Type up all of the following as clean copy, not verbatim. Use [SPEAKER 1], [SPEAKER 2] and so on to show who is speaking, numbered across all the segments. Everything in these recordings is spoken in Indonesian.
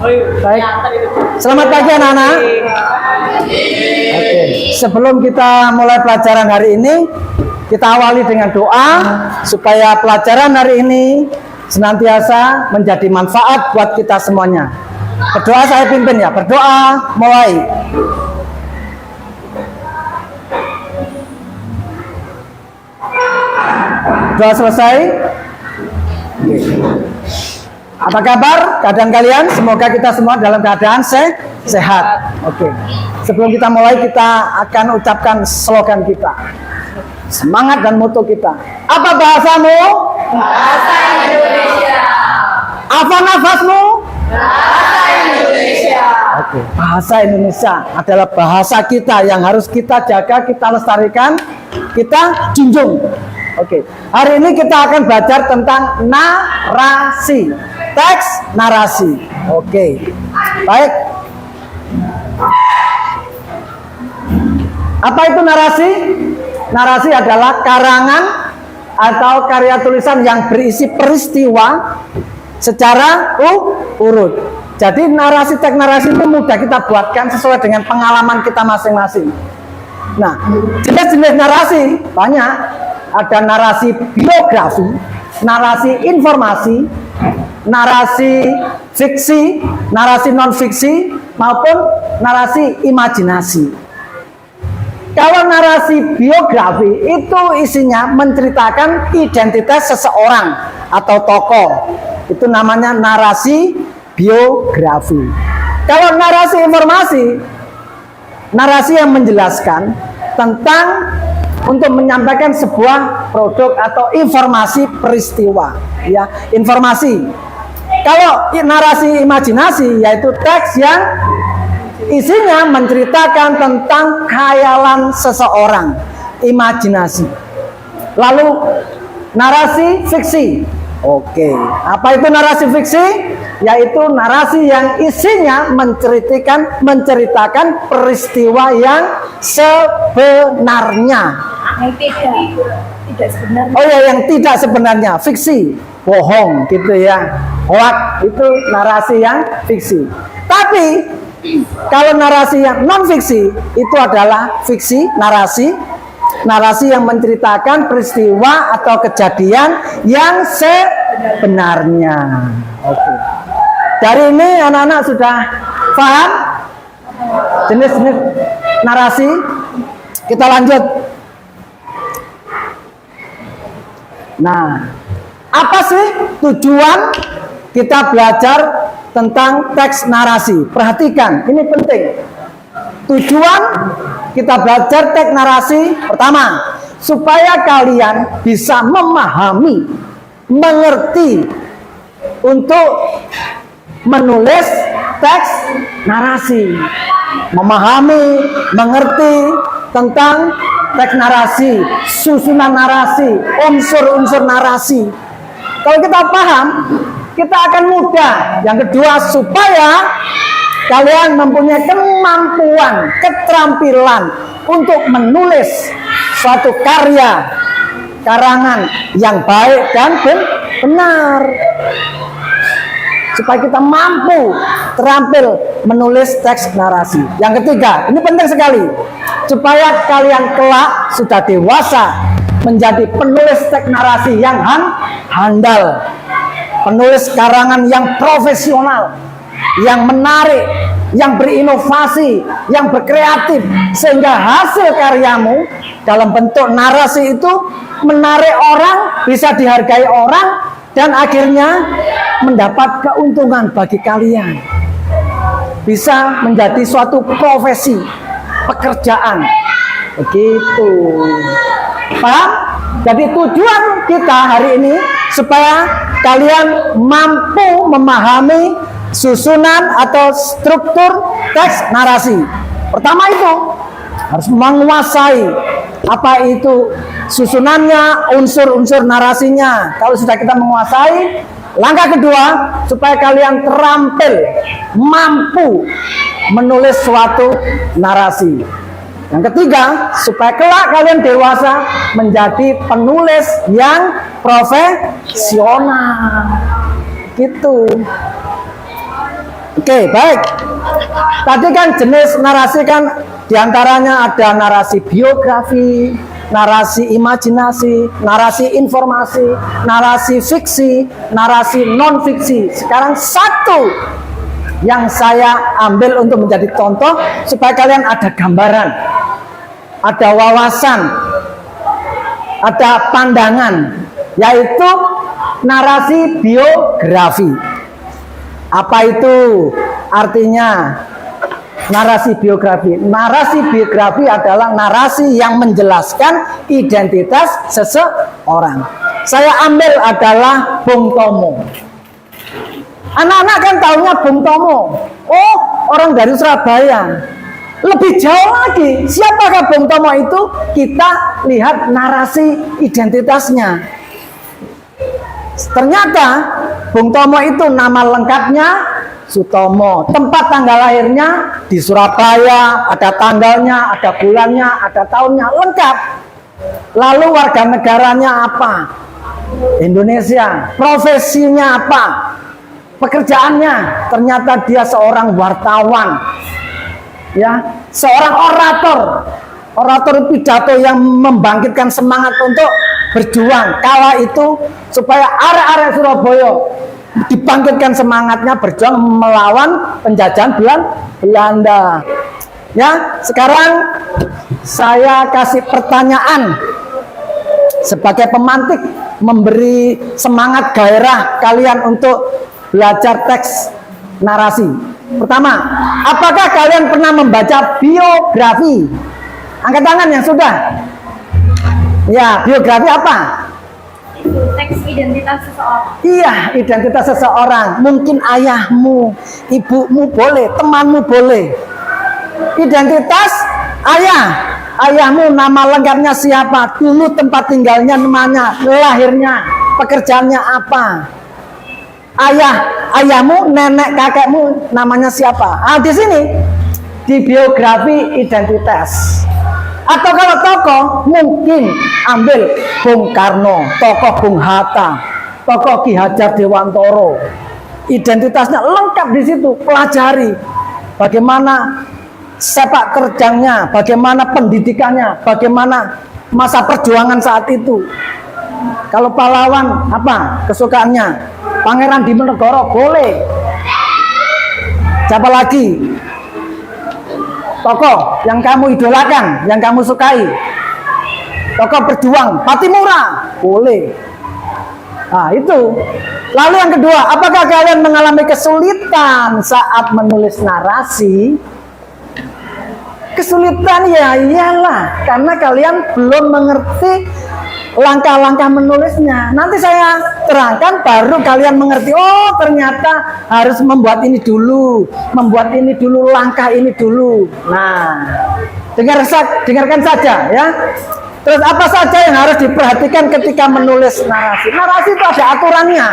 [SPEAKER 1] Baik. Selamat pagi anak-anak. Oke. Sebelum kita mulai pelajaran hari ini, kita awali dengan doa supaya pelajaran hari ini senantiasa menjadi manfaat buat kita semuanya. Berdoa saya pimpin ya. Berdoa mulai. Doa selesai. Apa kabar keadaan kalian? Semoga kita semua dalam keadaan sehat. Oke. Sebelum kita mulai, kita akan ucapkan slogan kita. Semangat dan moto kita. Apa bahasamu?
[SPEAKER 2] Bahasa Indonesia.
[SPEAKER 1] Apa nafasmu?
[SPEAKER 2] Bahasa Indonesia.
[SPEAKER 1] Oke. Bahasa Indonesia adalah bahasa kita yang harus kita jaga, kita lestarikan, kita junjung. Oke. Hari ini kita akan belajar tentang narasi. Teks narasi. Oke. Baik. Apa itu narasi? Narasi adalah karangan atau karya tulisan yang berisi peristiwa secara urut. Jadi narasi, teks narasi itu mudah kita buatkan sesuai dengan pengalaman kita masing-masing. Nah, jenis-jenis narasi banyak. Ada narasi biografi, narasi informasi, narasi fiksi, narasi non-fiksi, maupun narasi imajinasi. Kalau narasi biografi itu isinya menceritakan identitas seseorang atau tokoh. Itu namanya narasi biografi. Kalau narasi informasi, narasi yang menjelaskan tentang untuk menyampaikan sebuah produk atau informasi peristiwa, ya, informasi. Kalau narasi imajinasi yaitu teks yang isinya menceritakan tentang khayalan seseorang, imajinasi. Lalu narasi fiksi. Oke, apa itu narasi fiksi? Yaitu narasi yang isinya menceritakan peristiwa yang sebenarnya.
[SPEAKER 2] Yang tidak sebenarnya.
[SPEAKER 1] Oh ya, yang tidak sebenarnya, fiksi, bohong gitu ya, hoax, itu narasi yang fiksi. Tapi kalau narasi yang non fiksi itu adalah fiksi, narasi yang menceritakan peristiwa atau kejadian yang sebenarnya. Oke. Dari ini anak-anak sudah paham jenis-jenis narasi. Kita lanjut. Nah, apa sih tujuan kita belajar tentang teks narasi? Perhatikan, ini penting. Tujuan kita belajar teks narasi pertama, supaya kalian bisa memahami, mengerti untuk menulis teks narasi. Memahami, mengerti tentang teks narasi, susunan narasi, unsur-unsur narasi. Kalau kita paham, kita akan mudah. Yang kedua, supaya kalian mempunyai kemampuan, keterampilan untuk menulis suatu karya, karangan yang baik dan benar. Supaya kita mampu terampil menulis teks narasi. Yang ketiga, ini penting sekali. Supaya kalian kelak sudah dewasa menjadi penulis teks narasi yang handal. Penulis karangan yang profesional, yang menarik, yang berinovasi, yang berkreatif, sehingga hasil karyamu dalam bentuk narasi itu menarik orang, bisa dihargai orang, dan akhirnya mendapat keuntungan bagi kalian. Bisa menjadi suatu profesi, pekerjaan. Begitu. Paham? Jadi tujuan kita hari ini supaya kalian mampu memahami susunan atau struktur teks narasi. Pertama itu harus menguasai apa itu susunannya, unsur-unsur narasinya. Kalau sudah kita menguasai, langkah kedua supaya kalian terampil, mampu menulis suatu narasi. Yang ketiga, supaya kelak kalian dewasa menjadi penulis yang profesional. Gitu. Oke, baik. Tadi kan jenis narasi kan diantaranya ada narasi biografi, narasi imajinasi, narasi informasi, narasi fiksi, narasi non fiksi. Sekarang satu yang saya ambil untuk menjadi contoh supaya kalian ada gambaran, ada wawasan, ada pandangan, yaitu narasi biografi. Apa itu artinya narasi biografi? Narasi biografi adalah narasi yang menjelaskan identitas seseorang. Saya ambil adalah Bung Tomo. Anak-anak kan tahunya Bung Tomo. Oh, orang dari Surabaya. Lebih jauh lagi, siapakah Bung Tomo itu? Kita lihat narasi identitasnya. Ternyata Bung Tomo itu nama lengkapnya Sutomo. Tempat tanggal lahirnya di Surabaya, ada tanggalnya, ada bulannya, ada tahunnya, lengkap. Lalu warga negaranya apa? Indonesia. Profesinya apa? Pekerjaannya, ternyata dia seorang wartawan. Ya, seorang orator. Orator pidato yang membangkitkan semangat untuk berjuang kala itu supaya arek-arek Surabaya dibangkitkan semangatnya berjuang melawan penjajahan Belanda. Ya, sekarang saya kasih pertanyaan sebagai pemantik, memberi semangat gairah kalian untuk belajar teks narasi. Pertama, apakah kalian pernah membaca biografi? Angkat tangan yang sudah. Ya, biografi apa?
[SPEAKER 2] Teks identitas seseorang.
[SPEAKER 1] Iya, identitas seseorang. Mungkin ayahmu, ibumu boleh, temanmu boleh. Identitas ayah. Ayahmu nama lengkapnya siapa? Dulu tempat tinggalnya namanya, lahirnya, pekerjaannya apa? Ayahmu, nenek kakekmu namanya siapa? Ah, di sini di biografi identitas. Atau kalau tokoh mungkin ambil Bung Karno, tokoh Bung Hatta, tokoh Ki Hajar Dewantoro. Identitasnya lengkap di situ, pelajari bagaimana sepak terjangnya, bagaimana pendidikannya, bagaimana masa perjuangan saat itu. Kalau pahlawan apa kesukaannya? Pangeran Diponegoro boleh. Siapa lagi? Tokoh yang kamu idolakan, yang kamu sukai. Tokoh berjuang, Patimura, boleh. Nah, itu. Lalu yang kedua, apakah kalian mengalami kesulitan saat menulis narasi? Kesulitan ya iyalah, karena kalian belum mengerti langkah-langkah menulisnya. Nanti saya terangkan baru kalian mengerti. Oh, ternyata harus membuat ini dulu, membuat ini dulu, langkah ini dulu. Nah, dengarkan saja ya. Terus apa saja yang harus diperhatikan ketika menulis narasi? Narasi itu ada aturannya.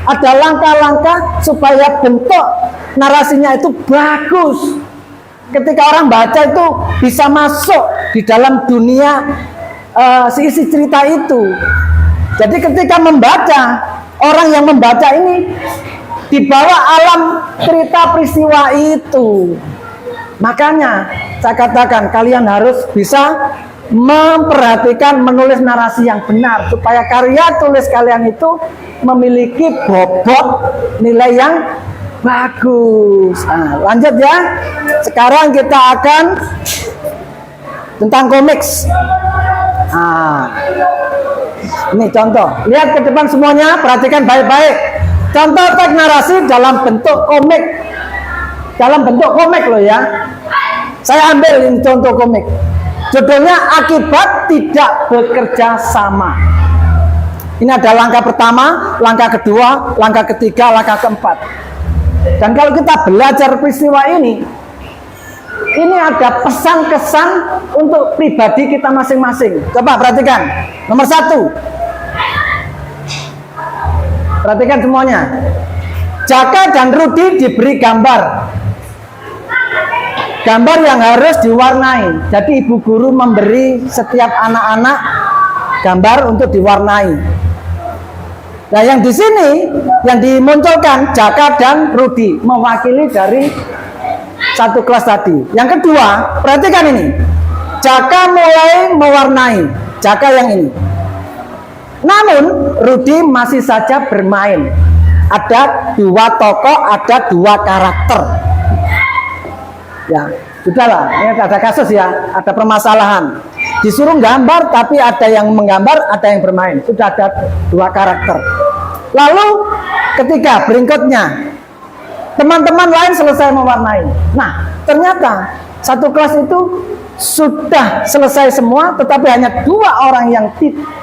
[SPEAKER 1] Ada langkah-langkah supaya bentuk narasinya itu bagus. Ketika orang baca itu bisa masuk di dalam dunia isi cerita itu. Jadi ketika membaca, orang yang membaca ini dibawa alam cerita peristiwa itu. Makanya saya katakan kalian harus bisa memperhatikan menulis narasi yang benar supaya karya tulis kalian itu memiliki bobot nilai yang bagus. Nah, lanjut ya. Sekarang kita akan tentang komiks. Nah, ini contoh. Lihat ke depan semuanya, perhatikan baik-baik. Contoh teks narasi dalam bentuk komik. Dalam bentuk komik loh ya. Saya ambil ini contoh komik. Judulnya Akibat Tidak Bekerja Sama. Ini ada langkah pertama, langkah kedua, langkah ketiga, langkah keempat. Dan kalau kita belajar peristiwa ini ada pesan-kesan untuk pribadi kita masing-masing. Coba perhatikan. Nomor 1. Perhatikan semuanya. Jaka dan Rudi diberi gambar. Gambar yang harus diwarnai. Jadi ibu guru memberi setiap anak-anak gambar untuk diwarnai. Nah, yang di sini yang dimunculkan Jaka dan Rudi mewakili dari satu kelas tadi. Yang kedua, perhatikan ini. Jaka mulai mewarnai, Jaka yang ini. Namun Rudi masih saja bermain. Ada dua tokoh, ada dua karakter. Ya, sudahlah, ini ada kasus ya, ada permasalahan. Disuruh gambar, tapi ada yang menggambar, ada yang bermain. Sudah ada dua karakter. Lalu ketika berikutnya, teman-teman lain selesai mewarnai. Nah, ternyata satu kelas itu sudah selesai semua, tetapi hanya dua orang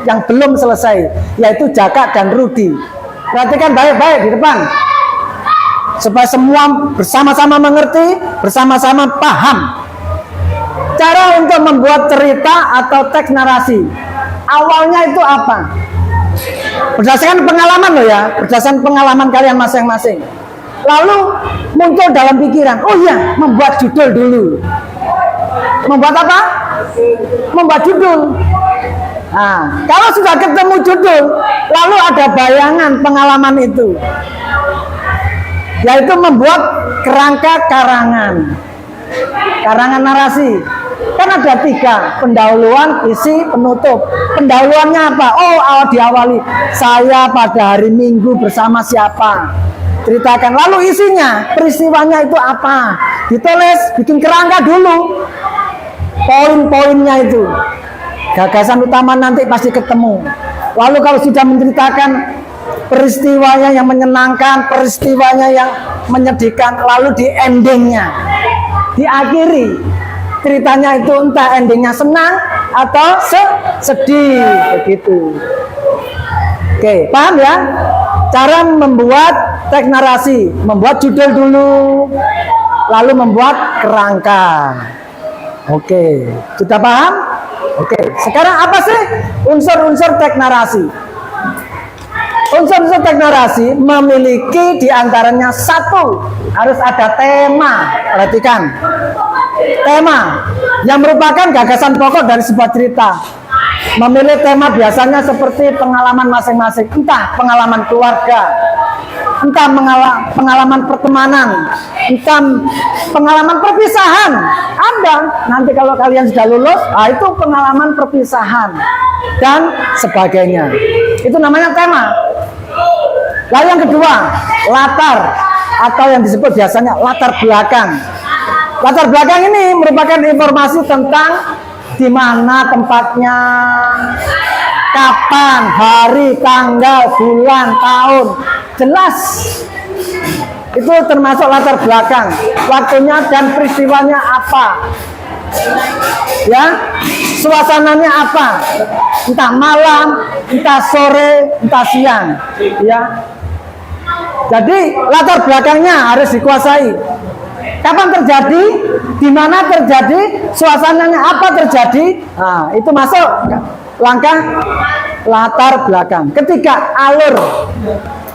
[SPEAKER 1] yang belum selesai, yaitu Jaka dan Rudi. Perhatikan baik-baik di depan, supaya semua bersama-sama mengerti, bersama-sama paham. Cara untuk membuat cerita atau teks narasi, awalnya itu apa? Berdasarkan pengalaman loh ya, berdasarkan pengalaman kalian masing-masing. Lalu muncul dalam pikiran, oh iya, membuat judul dulu. Membuat apa? Membuat judul. Nah, kalau sudah ketemu judul, lalu ada bayangan pengalaman itu, yaitu membuat kerangka karangan narasi. Kan ada tiga, pendahuluan, isi, penutup. Pendahuluannya apa? Oh, diawali, saya pada hari Minggu bersama siapa, ceritakan. Lalu isinya, peristiwanya itu apa, ditulis, bikin kerangka dulu, poin-poinnya itu. Gagasan utama nanti pasti ketemu. Lalu kalau sudah menceritakan peristiwanya yang menyenangkan, peristiwanya yang menyedihkan, lalu di endingnya, diakhiri ceritanya itu entah endingnya senang atau sedih, begitu. Oke, paham ya? Cara membuat teks narasi, membuat judul dulu, lalu membuat kerangka. Oke, sudah paham? Oke, sekarang apa sih unsur-unsur teks narasi? Unsur-unsur teks narasi memiliki diantaranya satu, harus ada tema. Perhatikan, tema yang merupakan gagasan pokok dari sebuah cerita. Memilih tema biasanya seperti pengalaman masing-masing, entah pengalaman keluarga, entah pengalaman pertemanan, entah pengalaman perpisahan. Ada nanti kalau kalian sudah lulus, itu pengalaman perpisahan dan sebagainya. Itu namanya tema. Lalu yang kedua, latar atau yang disebut biasanya latar belakang. Latar belakang ini merupakan informasi tentang di mana tempatnya, kapan, hari, tanggal, bulan, tahun, jelas. Itu termasuk latar belakang. Waktunya dan peristiwanya apa, ya, suasananya apa, entah malam, entah sore, entah siang, ya. Jadi latar belakangnya harus dikuasai. Kapan terjadi, di mana terjadi, suasananya apa terjadi. Nah, itu masuk langkah latar belakang. Ketiga, alur.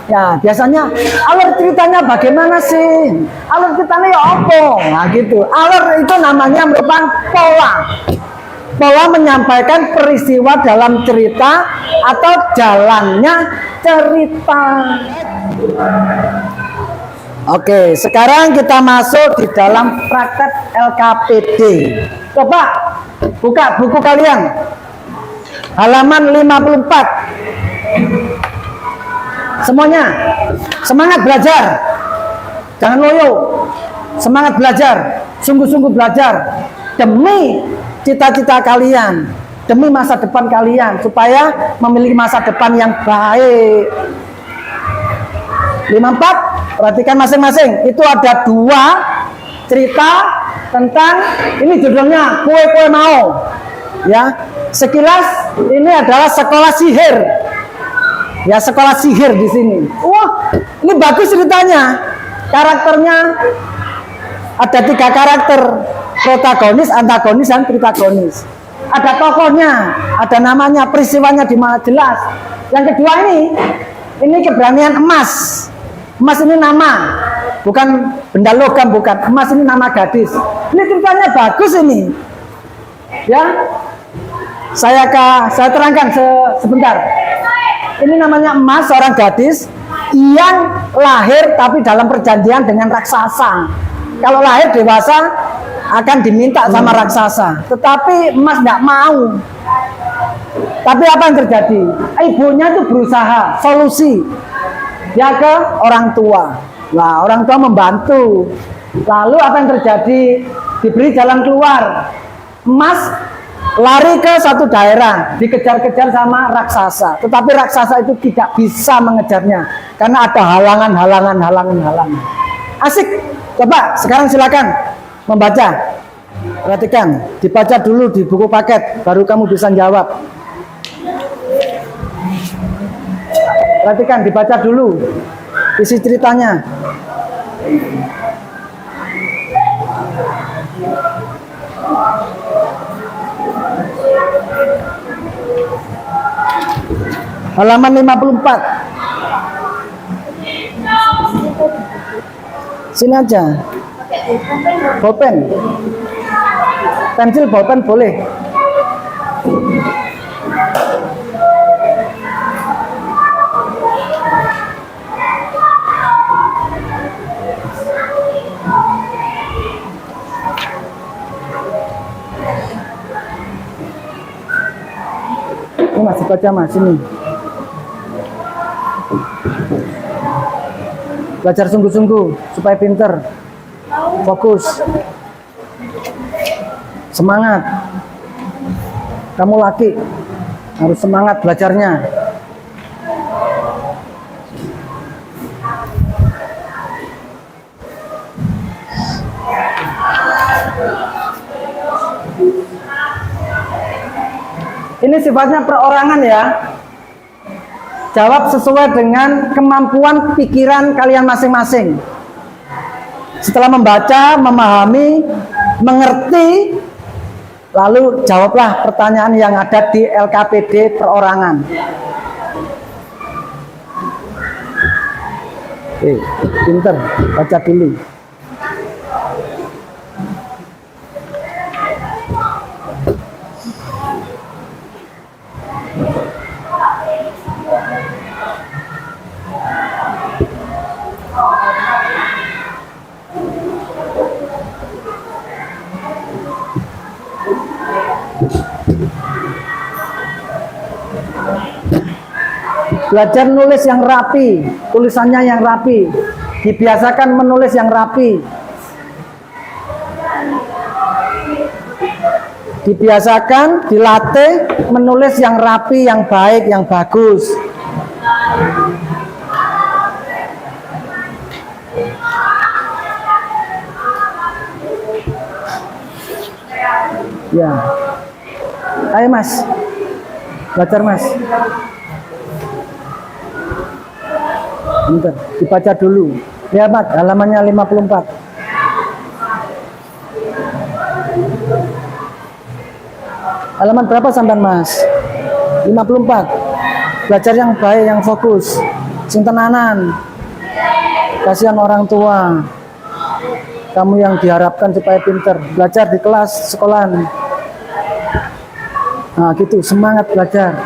[SPEAKER 1] Ya, biasanya alur ceritanya bagaimana sih? Alur ceritanya ya apa? Nah, gitu. Alur itu namanya merupakan pola. Pola menyampaikan peristiwa dalam cerita atau jalannya cerita. Oke, sekarang kita masuk di dalam praktek LKPD. Coba buka buku kalian, halaman 54. Semuanya semangat belajar, jangan loyo. Semangat belajar, sungguh-sungguh belajar demi cita-cita kalian, demi masa depan kalian, supaya memiliki masa depan yang baik. 54, perhatikan masing-masing. Itu ada dua cerita tentang, ini judulnya Kue-Kue Mau, ya. Sekilas ini adalah sekolah sihir, ya, sekolah sihir di sini. Wah, ini bagus ceritanya. Karakternya ada 3 karakter, protagonis, antagonis, dan pritagonis. Ada tokohnya, ada namanya, peristiwanya di mana jelas. Yang kedua ini keberanian emas. Emas ini nama, bukan benda logam, bukan. Emas ini nama gadis. Ini ceritanya bagus ini, ya. Saya terangkan sebentar. Ini namanya emas, seorang gadis yang lahir tapi dalam perjanjian dengan raksasa. Kalau lahir dewasa akan diminta sama raksasa, tetapi emas nggak mau. Tapi apa yang terjadi? Ibunya itu berusaha solusi ya ke orang tua. Nah, orang tua membantu. Lalu apa yang terjadi? Diberi jalan keluar. Emas lari ke satu daerah, dikejar-kejar sama raksasa. Tetapi raksasa itu tidak bisa mengejarnya karena ada halangan. Asik. Coba sekarang silakan membaca. Perhatikan, dibaca dulu di buku paket, baru kamu bisa jawab. Perhatikan, dibaca dulu isi ceritanya. Halaman 54. Sini aja. Bolpen. Pensil bolpen boleh. Ini masih baca mas, ini. Belajar sungguh-sungguh supaya pinter, fokus, semangat. Kamu laki harus semangat belajarnya. Ini sifatnya perorangan ya. Jawab sesuai dengan kemampuan pikiran kalian masing-masing. Setelah membaca, memahami, mengerti, lalu jawablah pertanyaan yang ada di LKPD perorangan. Pinter, baca dulu. Belajar nulis yang rapi, tulisannya yang rapi. Dibiasakan menulis yang rapi. Dibiasakan, dilatih menulis yang rapi, yang baik, yang bagus. Ya. Ayo mas, belajar mas. Bentar, dibaca dulu. Ya mat, halamannya 54. Halaman berapa sampean mas? 54. Belajar yang baik, yang fokus. Sing tenanan. Kasihan orang tua. Kamu yang diharapkan supaya pinter. Belajar di kelas sekolahan. Nah gitu, semangat belajar.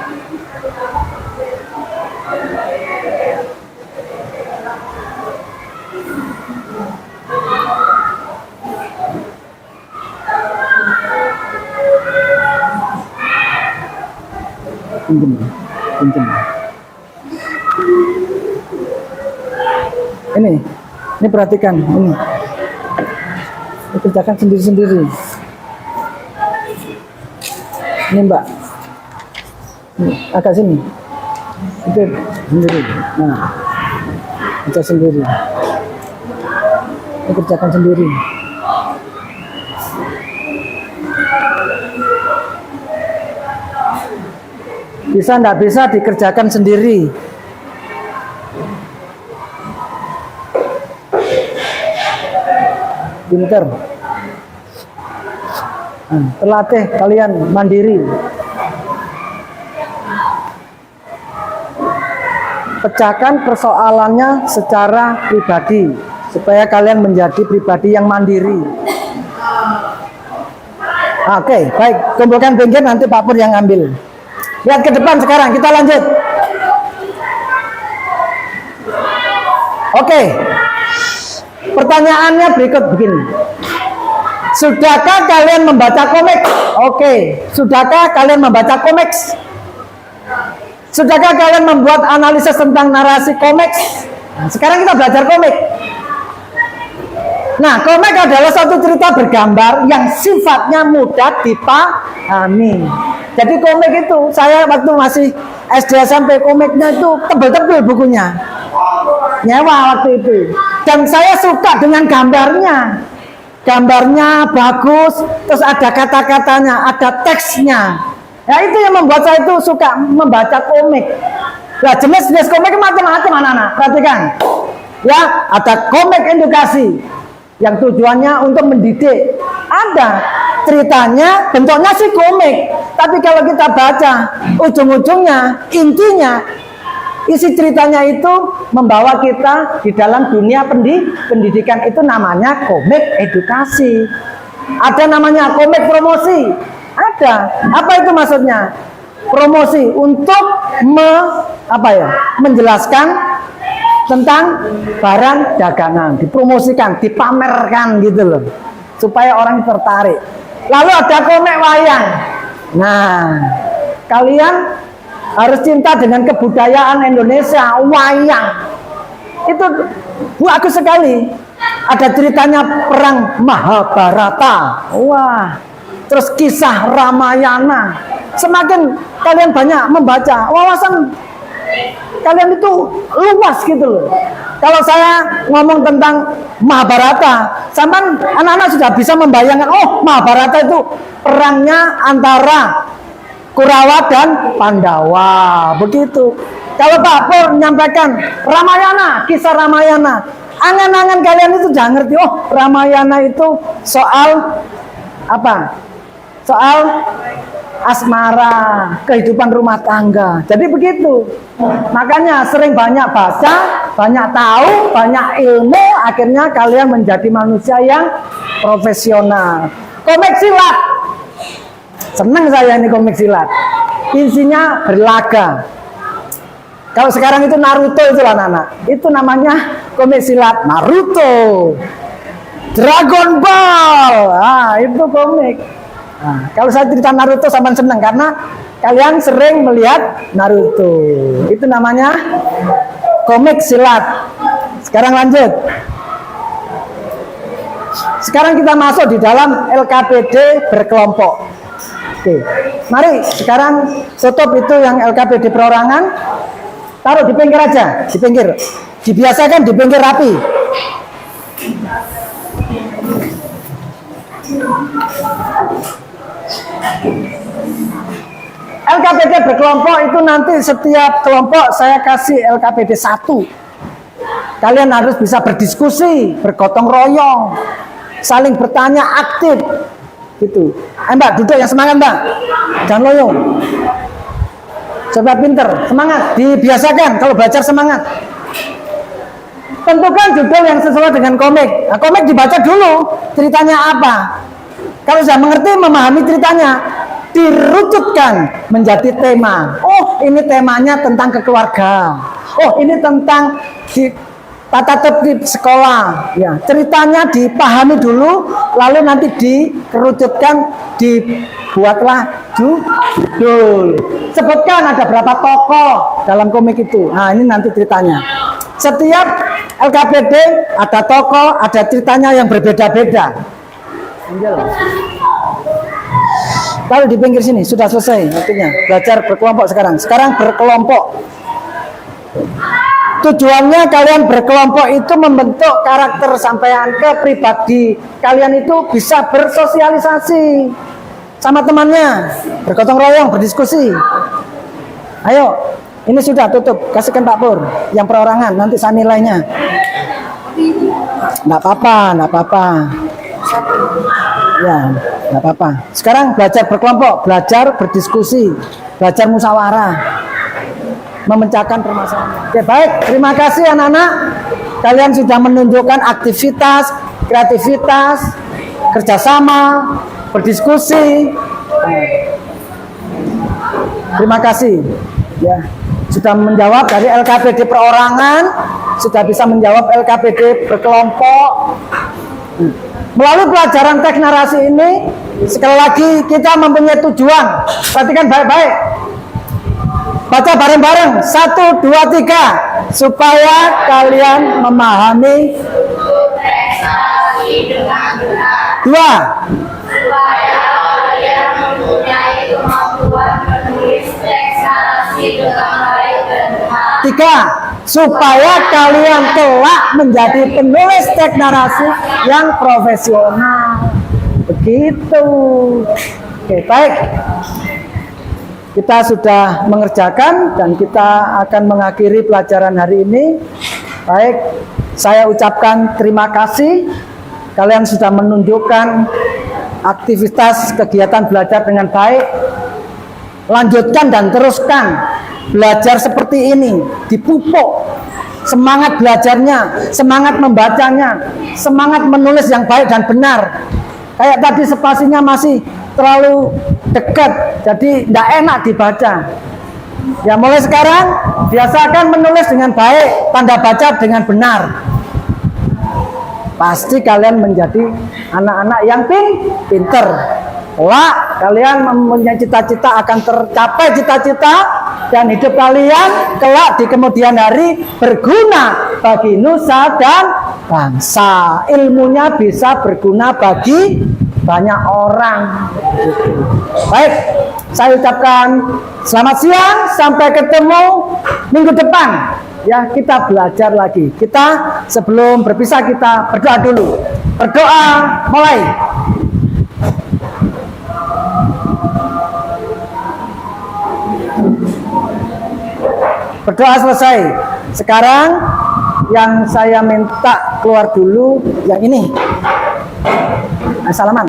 [SPEAKER 1] Pinjem. Ini perhatikan, ini kerjakan sendiri-sendiri. Ini mbak, ini, agak sini, itu sendiri. Nah, baca sendiri. Ini kerjakan sendiri. Bisa enggak bisa dikerjakan sendiri. Pinter. Terlatih kalian mandiri. Pecahkan persoalannya secara pribadi supaya kalian menjadi pribadi yang mandiri. Oke, baik. Kumpulkan pinggir, nanti Pak Pur yang ambil. Lihat ke depan sekarang, kita lanjut. Oke. Pertanyaannya berikut begini. Sudahkah kalian membaca komik? Oke. Sudahkah kalian membaca komik? Sudahkah kalian membuat analisis tentang narasi komik? Nah, sekarang kita belajar komik. Nah, komik adalah satu cerita bergambar yang sifatnya mudah dipahami. Jadi komik itu, saya waktu masih SD SMP komiknya itu tebel-tebel bukunya. Nyewa waktu itu. Dan saya suka dengan gambarnya. Gambarnya bagus, terus ada kata-katanya, ada teksnya. Ya itu yang membuat saya itu suka membaca komik. Nah, jenis-jenis komik macam-macam anak-anak. Perhatikan. Ya, ada komik edukasi yang tujuannya untuk mendidik. Ada ceritanya, bentuknya sih komik. Tapi kalau kita baca, ujung-ujungnya, intinya, isi ceritanya itu membawa kita di dalam dunia pendidikan. Itu namanya komik edukasi. Ada namanya komik promosi. Ada. Apa itu maksudnya? Promosi untuk menjelaskan tentang barang dagangan, dipromosikan, dipamerkan gitu loh, supaya orang tertarik. Lalu ada komik wayang. Nah, kalian harus cinta dengan kebudayaan Indonesia. Wayang itu bagus sekali. Ada ceritanya perang Mahabharata. Wah, terus kisah Ramayana. Semakin kalian banyak membaca, wawasan kalian itu luas gitu loh. Kalau saya ngomong tentang Mahabharata, sampai anak-anak sudah bisa membayangkan, oh Mahabharata itu perangnya antara Kurawa dan Pandawa, begitu. Kalau Pak Pur menyampaikan Ramayana, kisah Ramayana, angan-angan kalian itu sudah ngerti, oh Ramayana itu soal apa? Soal asmara, kehidupan rumah tangga. Jadi begitu. Makanya sering banyak baca, banyak tahu, banyak ilmu, akhirnya kalian menjadi manusia yang profesional. Komik silat. Senang saya ini komik silat. Isinya berlaga. Kalau sekarang itu Naruto itu anak-anak. Itu namanya komik silat Naruto. Dragon Ball. Ah, itu komik. Nah, kalau saya cerita Naruto sama senang karena kalian sering melihat Naruto. Itu namanya komik silat. Sekarang lanjut. Sekarang kita masuk di dalam LKPD berkelompok. Oke. Mari sekarang tutup itu yang LKPD perorangan. Taruh di pinggir aja, di pinggir. Dibiasakan di pinggir rapi. LKPD berkelompok itu nanti setiap kelompok saya kasih LKPD 1. Kalian harus bisa berdiskusi, bergotong royong, saling bertanya aktif gitu. Mbak, duduk yang semangat Mbak, jangan loyo. Coba pinter, semangat, dibiasakan kalau belajar semangat. Tentukan judul yang sesuai dengan komik. Nah, komik dibaca dulu, ceritanya apa. Kalau sudah mengerti, memahami ceritanya, dirucutkan menjadi tema. Oh, ini temanya tentang kekeluargaan. Oh, ini tentang tata tertib sekolah. Ya, ceritanya dipahami dulu, lalu nanti dikerucutkan, dibuatlah judul. Sebutkan ada berapa tokoh dalam komik itu. Nah, ini nanti ceritanya. Setiap LKPD ada tokoh, ada ceritanya yang berbeda-beda. Lalu di pinggir sini sudah selesai waktunya. Belajar berkelompok sekarang. Sekarang berkelompok. Tujuannya kalian berkelompok itu membentuk karakter sampean ke pribadi. Kalian itu bisa bersosialisasi sama temannya, bergotong royong, berdiskusi. Ayo, ini sudah tutup. Kasihkan Pak Pur yang perorangan, nanti saya nilainya. Nggak apa-apa. Ya, nggak apa-apa. Sekarang belajar berkelompok, belajar berdiskusi, belajar musyawarah, memecahkan permasalahan. Oke, baik. Terima kasih anak-anak. Kalian sudah menunjukkan aktivitas, kreativitas, kerjasama, berdiskusi. Terima kasih. Ya, sudah menjawab dari LKPD perorangan. sudah bisa menjawab LKPD berkelompok. Melalui pelajaran teks narasi ini, sekali lagi kita mempunyai tujuan. Perhatikan baik-baik. Baca bareng-bareng. 1, 2, 3. Supaya kalian memahami. 2.
[SPEAKER 2] Supaya kalian mempunyai kemampuan menulis teks narasi dengan baik dan benar.
[SPEAKER 1] 3. Supaya kalian kelak menjadi penulis teks narasi yang profesional. Begitu. Oke, baik. Kita sudah mengerjakan dan kita akan mengakhiri pelajaran hari ini. Baik, saya ucapkan terima kasih. Kalian sudah menunjukkan aktivitas kegiatan belajar dengan baik. Lanjutkan dan teruskan belajar seperti ini, dipupuk semangat belajarnya, semangat membacanya, semangat menulis yang baik dan benar. Kayak tadi spasinya masih terlalu dekat, jadi tidak enak dibaca. Ya, mulai sekarang biasakan menulis dengan baik, tanda baca dengan benar. Pasti kalian menjadi anak-anak yang pinter. Wah, kalian mempunyai cita-cita akan tercapai cita-cita dan hidup kalian kelak di kemudian hari berguna bagi nusa dan bangsa. Ilmunya bisa berguna bagi banyak orang. Baik, saya ucapkan selamat siang, sampai ketemu minggu depan. Ya, kita belajar lagi. Kita sebelum berpisah kita berdoa dulu. Berdoa, mulai. Berdoa selesai. Sekarang yang saya minta keluar dulu yang ini. Salaman.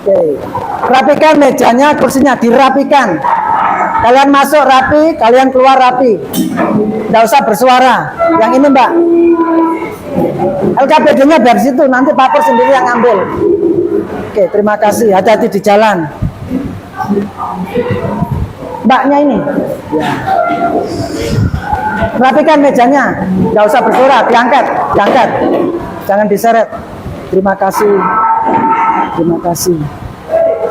[SPEAKER 1] Oke. Rapikan mejanya, kursinya dirapikan. Kalian masuk rapi, kalian keluar rapi. Tidak usah bersuara. Yang ini, Mbak. LKPD-nya dari situ, nanti Pak Pur sendiri yang ambil. Oke, terima kasih. Hati-hati di jalan. Mbaknya ini. Rapikan mejanya, nggak usah bersuara, diangkat, jangan diseret. Terima kasih, terima kasih,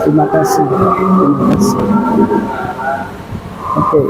[SPEAKER 1] terima kasih, terima kasih. Oke.